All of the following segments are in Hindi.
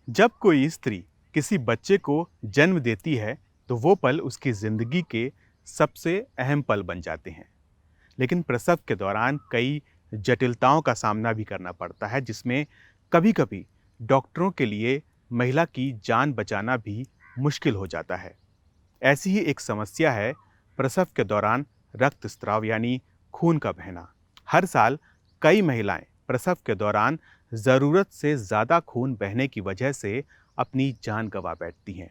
जब कोई स्त्री किसी बच्चे को जन्म देती है तो वो पल उसकी जिंदगी के सबसे अहम पल बन जाते हैं। लेकिन प्रसव के दौरान कई जटिलताओं का सामना भी करना पड़ता है, जिसमें कभी-कभी डॉक्टरों के लिए महिला की जान बचाना भी मुश्किल हो जाता है। ऐसी ही एक समस्या है प्रसव के दौरान रक्तस्राव यानी खून का बहना। हर साल कई महिलाएं प्रसव के दौरान ज़रूरत से ज़्यादा खून बहने की वजह से अपनी जान गंवा बैठती हैं।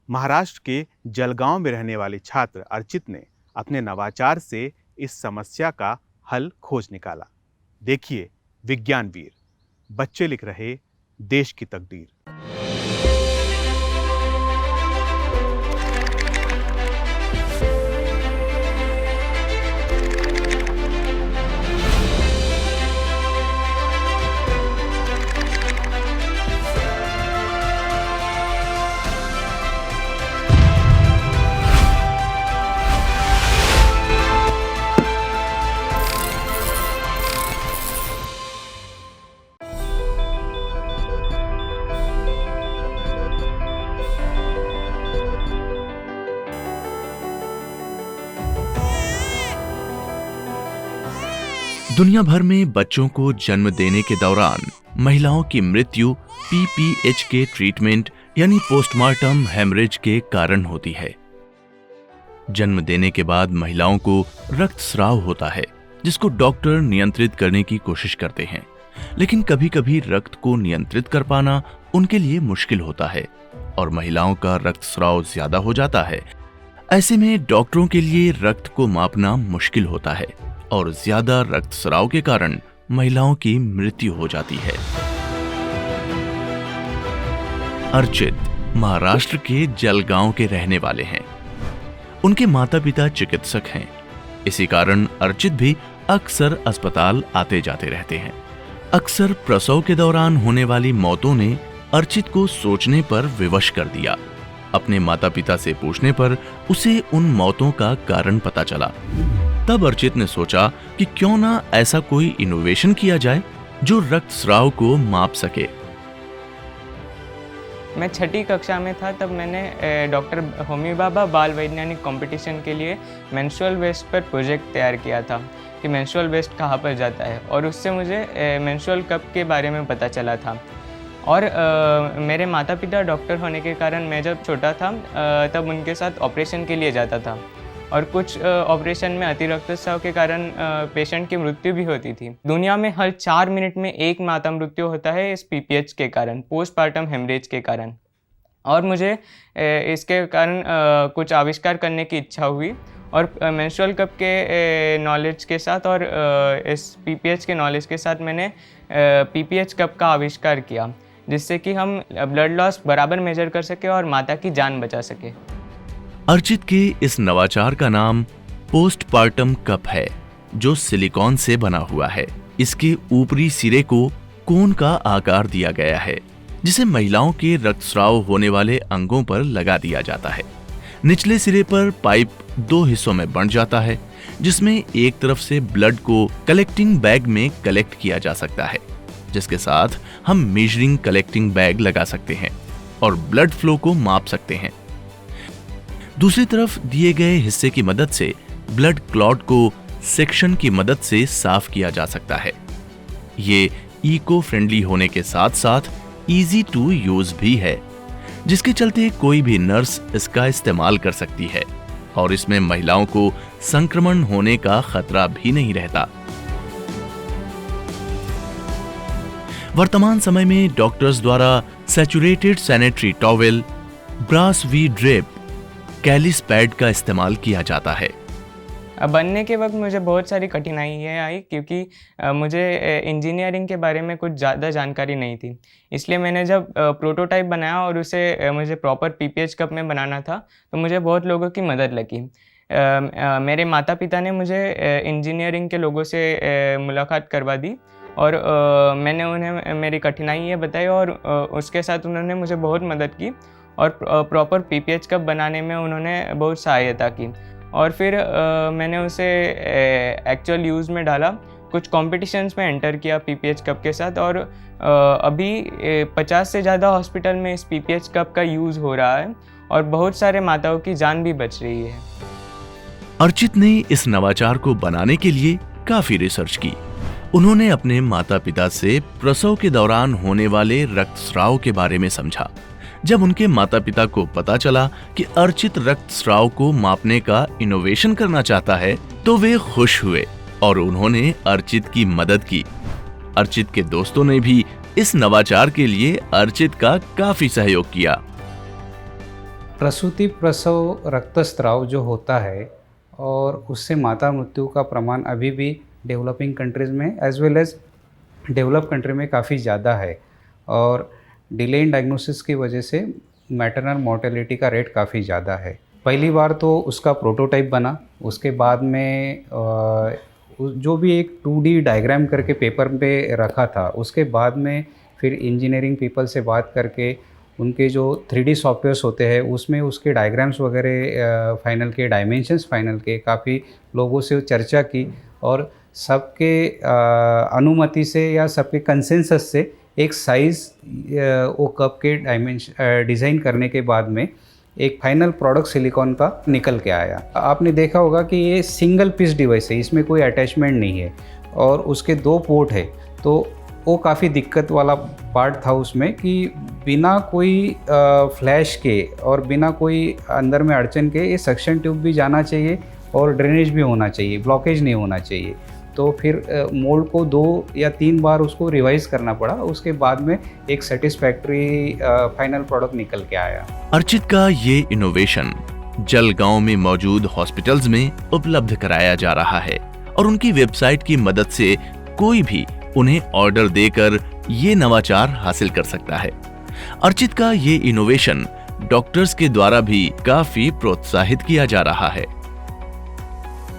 महाराष्ट्र के जलगांव में रहने वाले छात्र अर्चित ने अपने नवाचार से इस समस्या का हल खोज निकाला। देखिए विज्ञान वीर, बच्चे लिख रहे देश की तकदीर। दुनिया भर में बच्चों को जन्म देने के दौरान महिलाओं की मृत्यु पीपीएच के ट्रीटमेंट यानी पोस्टमार्टम हेमरेज के कारण होती है। जन्म देने के बाद महिलाओं को रक्तस्राव होता है, जिसको डॉक्टर नियंत्रित करने की कोशिश करते हैं, लेकिन कभी-कभी रक्त को नियंत्रित कर पाना उनके लिए मुश्किल होता है और महिलाओं का रक्तस्राव ज्यादा हो जाता है। ऐसे में डॉक्टरों के लिए रक्त को मापना मुश्किल होता है और ज्यादा रक्तस्राव के कारण महिलाओं की मृत्यु हो जाती है। अर्चित महाराष्ट्र के जलगांव के रहने वाले हैं। उनके माता पिता चिकित्सक हैं। इसी कारण अर्चित भी अक्सर अस्पताल आते जाते रहते हैं। अक्सर प्रसव के दौरान होने वाली मौतों ने अर्चित को सोचने पर विवश कर दिया। अपने माता पिता से पूछने पर उसे उन मौतों का कारण पता चला। तब अर्चित ने सोचा कि क्यों ना ऐसा कोई इनोवेशन किया जाए जो रक्तस्राव को माप सके। मैं छठी कक्षा में था तब मैंने डॉक्टर होमी भाभा बाल वैज्ञानिक कंपटीशन के लिए मेंस्ट्रुअल वेस्ट पर प्रोजेक्ट तैयार किया था कि मेंस्ट्रुअल वेस्ट कहाँ पर जाता है, और उससे मुझे मेंस्ट्रुअल कप के बारे में पता चला था। और मेरे माता पिता डॉक्टर होने के कारण मैं जब छोटा था तब उनके साथ ऑपरेशन के लिए जाता था, और कुछ ऑपरेशन में अति रक्तस्राव के कारण पेशेंट की मृत्यु भी होती थी। दुनिया में हर 4 मिनट में एक माता मृत्यु होता है इस पीपीएच के कारण, पोस्टमार्टम हेमरेज के कारण। और मुझे इसके कारण कुछ आविष्कार करने की इच्छा हुई, और मेंस्ट्रुअल कप के नॉलेज के साथ और इस पीपीएच के नॉलेज के साथ मैंने पीपीएच कप का आविष्कार किया, जिससे कि हम ब्लड लॉस बराबर मेजर कर सके और माता की जान बचा सके। अर्चित के इस नवाचार का नाम पोस्टपार्टम कप है, जो सिलिकॉन से बना हुआ है। इसके ऊपरी सिरे को कोन का आकार दिया गया है, जिसे महिलाओं के रक्तस्राव होने वाले अंगों पर लगा दिया जाता है। निचले सिरे पर पाइप 2 हिस्सों में बंट जाता है, जिसमें एक तरफ से ब्लड को कलेक्टिंग बैग में कलेक्ट किया जा सकता है, जिसके साथ हम मेजरिंग कलेक्टिंग बैग लगा सकते हैं और ब्लड फ्लो को माप सकते हैं। दूसरी तरफ दिए गए हिस्से की मदद से ब्लड क्लॉट को सेक्शन की मदद से साफ किया जा सकता है। ये इको फ्रेंडली होने के साथ साथ इजी टू यूज भी है, जिसके चलते कोई भी नर्स इसका इस्तेमाल कर सकती है और इसमें महिलाओं को संक्रमण होने का खतरा भी नहीं रहता। वर्तमान समय में डॉक्टर्स द्वारा saturated sanitary towel, brass V drape, Kelly's pad का इस्तेमाल किया जाता है। बनने के वक्त मुझे बहुत सारी कठिनाइयाँ आई, क्योंकि मुझे इंजीनियरिंग के बारे में कुछ ज़्यादा जानकारी नहीं थी। इसलिए मैंने जब प्रोटोटाइप बनाया और उसे मुझे प्रॉपर पीपीएच कप में बनाना था, तो मुझे बहुत लोगों की मदद लगी। मेरे माता पिता ने मुझे इंजीनियरिंग के लोगों से मुलाकात करवा दी, और मैंने उन्हें मेरी कठिनाइयाँ बताई, और उसके साथ उन्होंने मुझे बहुत मदद की, और प्रॉपर पीपीएच कप बनाने में उन्होंने बहुत सहायता की। और फिर मैंने उसे एक्चुअल यूज़ में डाला। कुछ कॉम्पिटिशन्स में एंटर किया पीपीएच कप के साथ, और अभी 50 से ज़्यादा हॉस्पिटल में इस पीपीएच कप का यूज़ हो रहा है और बहुत सारे माताओं की जान भी बच रही है। अर्चित ने इस नवाचार को बनाने के लिए काफी रिसर्च की। उन्होंने अपने माता पिता से प्रसव के दौरान होने वाले रक्तस्राव के बारे में समझा। जब उनके माता पिता को पता चला कि अर्चित रक्तस्राव को मापने का इनोवेशन करना चाहता है तो वे खुश हुए और उन्होंने अर्चित की मदद की। अर्चित के दोस्तों ने भी इस नवाचार के लिए अर्चित का काफी सहयोग किया। प्रसूति प्रसव रक्तस्राव जो होता है और उससे माता मृत्यु का प्रमाण अभी भी डेवलपिंग कंट्रीज़ में as well as develop country में काफ़ी ज़्यादा है, और डिले इन डायग्नोसिस की वजह से मैटरनल मोर्टेलिटी का रेट काफ़ी ज़्यादा है। पहली बार तो उसका प्रोटोटाइप बना, उसके बाद में जो भी एक 2D डायग्राम करके पेपर पे रखा था, उसके बाद में फिर इंजीनियरिंग पीपल से बात करके उनके जो 3D सॉफ्टवेयर्स होते हैं उसमें उसके डायग्राम्स वगैरह फाइनल के डायमेंशंस फाइनल के काफ़ी लोगों से चर्चा की, और सबके अनुमति से या सबके कंसेंसस से एक साइज़ वो कप के डिज़ाइन करने के बाद में एक फाइनल प्रोडक्ट सिलिकॉन का निकल के आया। आपने देखा होगा कि ये सिंगल पीस डिवाइस है, इसमें कोई अटैचमेंट नहीं है और उसके 2 पोर्ट है, तो वो काफ़ी दिक्कत वाला पार्ट था उसमें कि बिना कोई फ्लैश के और बिना कोई अंदर में अड़चन के ये सक्शन ट्यूब भी जाना चाहिए और ड्रेनेज भी होना चाहिए, ब्लॉकेज नहीं होना चाहिए। तो फिर मोल्ड को 2 या 3 बार उसको रिवाइज करना पड़ा, उसके बाद में एक सेटिस्फैक्ट्री फाइनल प्रोडक्ट निकल के आया। अर्चित का ये इनोवेशन जलगांव में मौजूद हॉस्पिटल्स में उपलब्ध कराया जा रहा है और उनकी वेबसाइट की मदद से कोई भी उन्हें ऑर्डर देकर ये नवाचार हासिल कर सकता है। अर्चित का ये इनोवेशन डॉक्टर्स के द्वारा भी काफी प्रोत्साहित किया जा रहा है।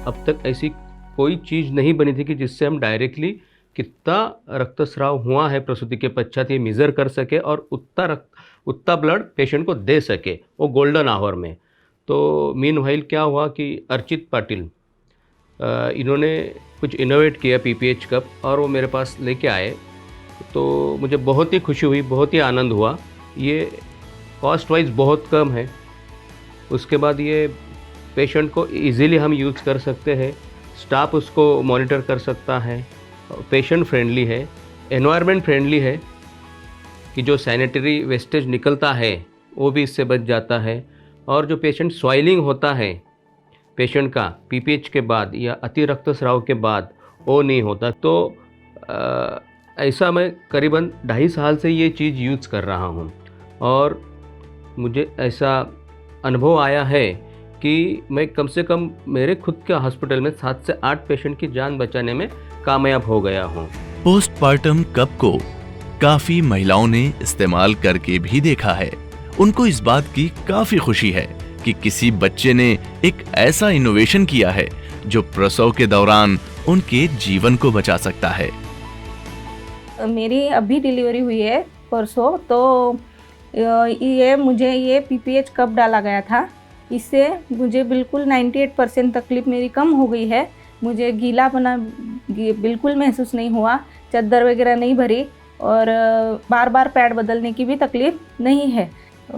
अब तक ऐसी कोई चीज़ नहीं बनी थी कि जिससे हम डायरेक्टली कितना रक्तस्राव हुआ है प्रसूति के पश्चात ये मेज़र कर सके और उतना ब्लड पेशेंट को दे सके वो गोल्डन आवर में। तो मीनवाइल क्या हुआ कि अर्चित पाटिल इन्होंने कुछ इनोवेट किया पीपीएच कप और वो मेरे पास लेके आए, तो मुझे बहुत ही खुशी हुई, बहुत ही आनंद हुआ। ये कॉस्ट वाइज बहुत कम है, उसके बाद ये पेशेंट को इजीली हम यूज़ कर सकते हैं, स्टाफ उसको मॉनिटर कर सकता है, पेशेंट फ्रेंडली है, एनवायरनमेंट फ्रेंडली है कि जो सैनिटरी वेस्टेज निकलता है वो भी इससे बच जाता है, और जो पेशेंट स्वाइलिंग होता है पेशेंट का पीपीएच के बाद या अति रक्तस्राव के बाद वो नहीं होता। तो ऐसा मैं करीबन 2.5 साल से ये चीज़ यूज़ कर रहा हूँ और मुझे ऐसा अनुभव आया है कि मैं कम से कम मेरे खुद के हॉस्पिटल में 7 से 8 पेशेंट की जान बचाने में कामयाब हो गया हूँ। पोस्टपार्टम कप को काफी महिलाओं ने इस्तेमाल करके भी देखा है। उनको इस बात की काफी खुशी है कि किसी बच्चे ने एक ऐसा इनोवेशन किया है जो प्रसव के दौरान उनके जीवन को बचा सकता है। मेरी अभी डिलीवरी हुई है परसों, तो मुझे ये पीपीएच कप डाला गया था। इससे मुझे बिल्कुल 98% तकलीफ़ मेरी कम हो गई है। मुझे गीलापना बिल्कुल महसूस नहीं हुआ, चद्दर वगैरह नहीं भरी और बार बार पैड बदलने की भी तकलीफ़ नहीं है।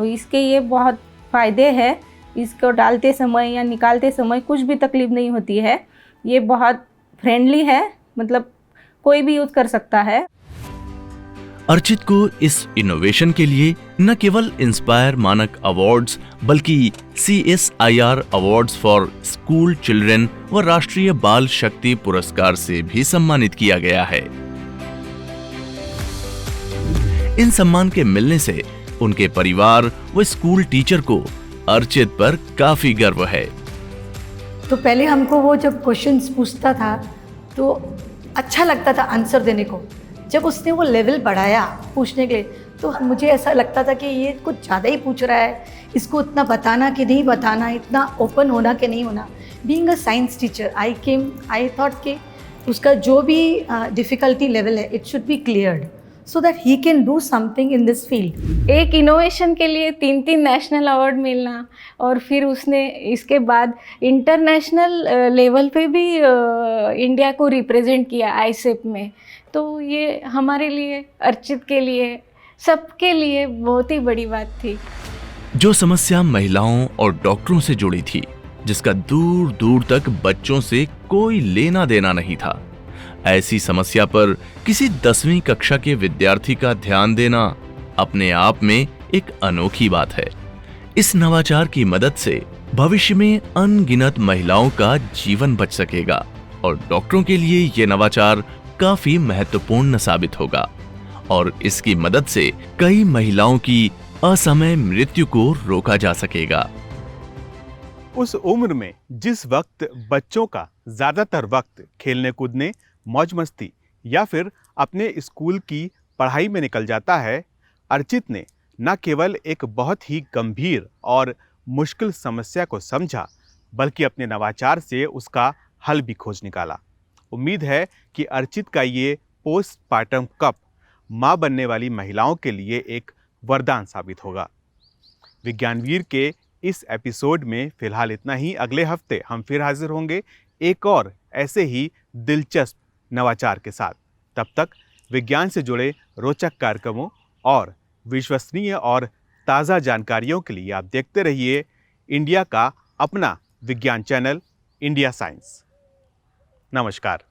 इसके ये बहुत फ़ायदे हैं, इसको डालते समय या निकालते समय कुछ भी तकलीफ़ नहीं होती है। ये बहुत फ्रेंडली है, मतलब कोई भी यूज़ कर सकता है। अर्चित को इस इनोवेशन के लिए न केवल इंस्पायर मानक अवार्ड्स बल्कि CSIR awards for school children व राष्ट्रीय बाल शक्ति पुरस्कार से भी सम्मानित किया गया है। इन सम्मान के मिलने से उनके परिवार व स्कूल टीचर को अर्चित पर काफी गर्व है। तो पहले हमको वो जब क्वेश्चंस पूछता था तो अच्छा लगता था आंसर देने को। जब उसने वो लेवल बढ़ाया पूछने के लिए तो मुझे ऐसा लगता था कि ये कुछ ज़्यादा ही पूछ रहा है, इसको इतना बताना कि नहीं बताना, इतना ओपन होना कि नहीं होना। Being a science teacher I thought कि उसका जो भी डिफ़िकल्टी लेवल है it should be cleared so that he can do something in this field. एक इनोवेशन के लिए 3 नेशनल अवार्ड मिलना और फिर उसने इसके बाद इंटरनेशनल लेवल पे भी इंडिया को रिप्रेजेंट किया आईसेप में, तो ये हमारे लिए, अर्चित के लिए, सबके लिए बहुत ही बड़ी बात थी। जो समस्या महिलाओं और डॉक्टरों से जुड़ी थी, जिसका दूर दूर तक बच्चों से कोई लेना देना नहीं था, ऐसी समस्या पर किसी 10वीं कक्षा के विद्यार्थी का ध्यान देना अपने आप में एक अनोखी बात है। इस नवाचार की मदद से भविष्य में अनगिनत महिलाओं का जीवन बच सकेगा और डॉक्टरों के लिए यह नवाचार काफी महत्वपूर्ण साबित होगा और इसकी मदद से कई महिलाओं की असमय मृत्यु को रोका जा सकेगा। उस उम्र में जिस वक्त बच्चों का ज्यादातर वक्त खेलने कूदने, मौज मस्ती या फिर अपने स्कूल की पढ़ाई में निकल जाता है, अर्चित ने न केवल एक बहुत ही गंभीर और मुश्किल समस्या को समझा, बल्कि अपने नवाचार से उसका हल भी खोज निकाला। उम्मीद है कि अर्चित का ये पोस्टपार्टम कप माँ बनने वाली महिलाओं के लिए एक वरदान साबित होगा। विज्ञानवीर के इस एपिसोड में फिलहाल इतना ही। अगले हफ्ते हम फिर हाजिर होंगे एक और ऐसे ही दिलचस्प नवाचार के साथ। तब तक विज्ञान से जुड़े रोचक कार्यक्रमों और विश्वसनीय और ताज़ा जानकारियों के लिए आप देखते रहिए इंडिया का अपना विज्ञान चैनल इंडिया साइंस। नमस्कार।